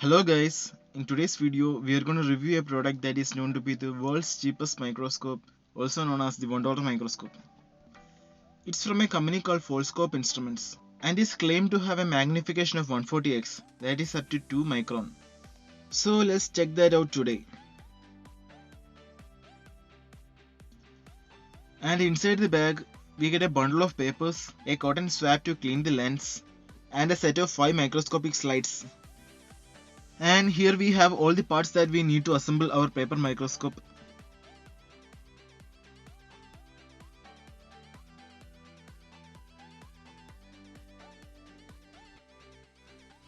Hello guys, in today's video we are going to review a product that is known to be the world's cheapest microscope, also known as the $1 microscope. It's from a company called Foldscope Instruments and is claimed to have a magnification of 140x, that is up to 2 micron. So let's check that out today. And inside the bag we get a bundle of papers, a cotton swab to clean the lens, and a set of 5 microscopic slides. And here we have all the parts that we need to assemble our paper microscope.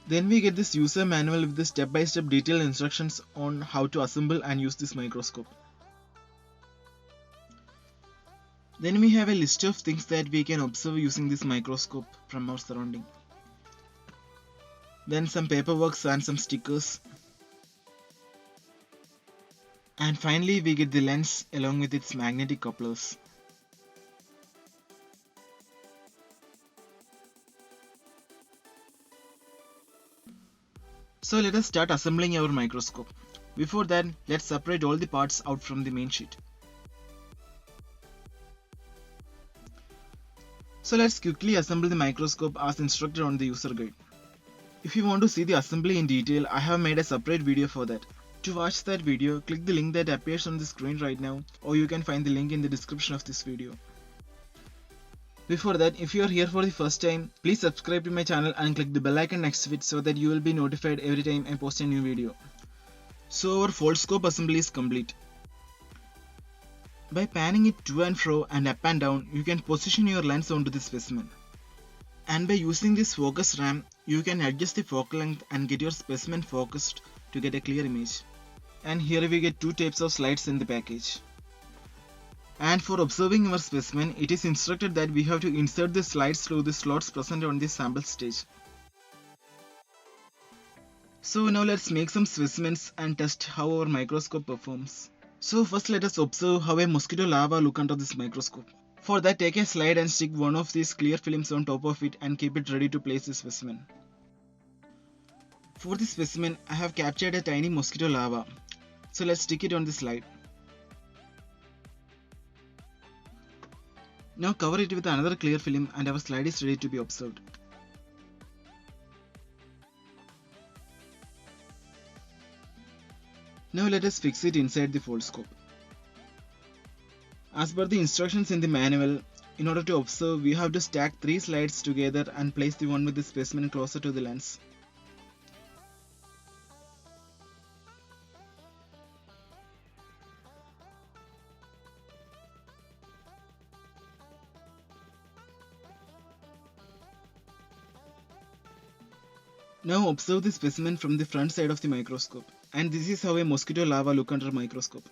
Then we get this user manual with the step-by-step detailed instructions on how to assemble and use this microscope. Then we have a list of things that we can observe using this microscope from our surrounding. Then some paperwork and some stickers. And finally we get the lens along with its magnetic couplers. So let us start assembling our microscope. Before that, let's separate all the parts out from the main sheet. So let's quickly assemble the microscope as instructed on the user guide. If you want to see the assembly in detail, I have made a separate video for that. To watch that video, click the link that appears on the screen right now, or you can find the link in the description of this video. Before that, if you are here for the first time, please subscribe to my channel and click the bell icon next to it so that you will be notified every time I post a new video. So our Foldscope assembly is complete. By panning it to and fro and up and down, you can position your lens onto the specimen. And by using this focus RAM, you can adjust the focal length and get your specimen focused to get a clear image. And here we get 2 types of slides in the package. And for observing our specimen, it is instructed that we have to insert the slides through the slots present on the sample stage. So now let's make some specimens and test how our microscope performs. So first let us observe how a mosquito larva look under this microscope. For that, take a slide and stick one of these clear films on top of it and keep it ready to place the specimen. For this specimen, I have captured a tiny mosquito larva. So let's stick it on the slide. Now cover it with another clear film and our slide is ready to be observed. Now let us fix it inside the Foldscope. As per the instructions in the manual, in order to observe, we have to stack 3 slides together and place the one with the specimen closer to the lens. Now observe the specimen from the front side of the microscope, and this is how a mosquito larva look under a microscope.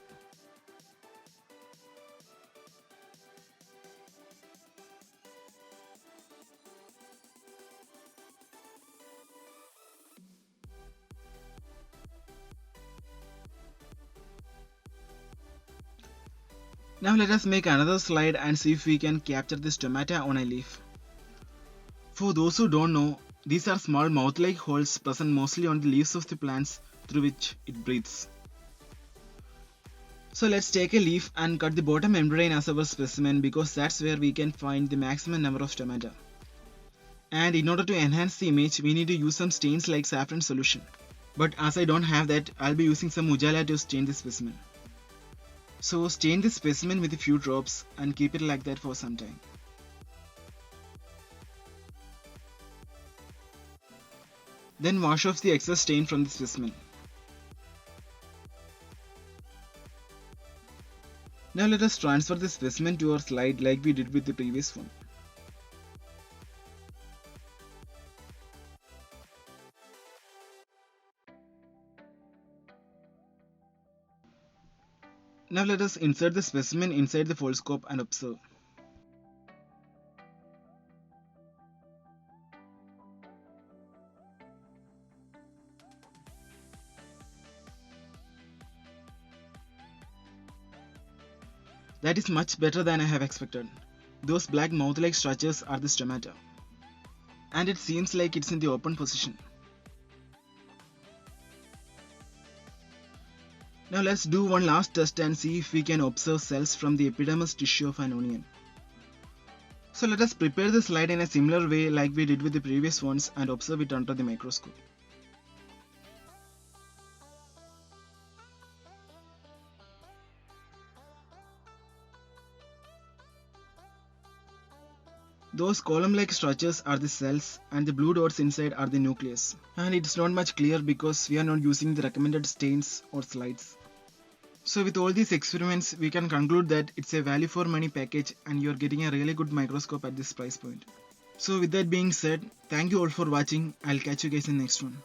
Now let us make another slide and see if we can capture the stomata on a leaf. For those who don't know, these are small mouth-like holes present mostly on the leaves of the plants through which it breathes. So let's take a leaf and cut the bottom membrane as our specimen because that's where we can find the maximum number of stomata. And in order to enhance the image, we need to use some stains like saffron solution. But as I don't have that, I'll be using some ujala to stain the specimen. So stain the specimen with a few drops and keep it like that for some time. Then wash off the excess stain from the specimen. Now let us transfer the specimen to our slide like we did with the previous one. Now let us insert the specimen inside the Foldscope and observe. That is much better than I have expected. Those black mouth-like structures are the stomata. And it seems like it's in the open position. Now let's do one last test and see if we can observe cells from the epidermis tissue of an onion. So let us prepare the slide in a similar way like we did with the previous ones and observe it under the microscope. Those column-like structures are the cells and the blue dots inside are the nucleus. And it's not much clear because we are not using the recommended stains or slides. So with all these experiments, we can conclude that it's a value for money package and you're getting a really good microscope at this price point. So with that being said, thank you all for watching. I'll catch you guys in the next one.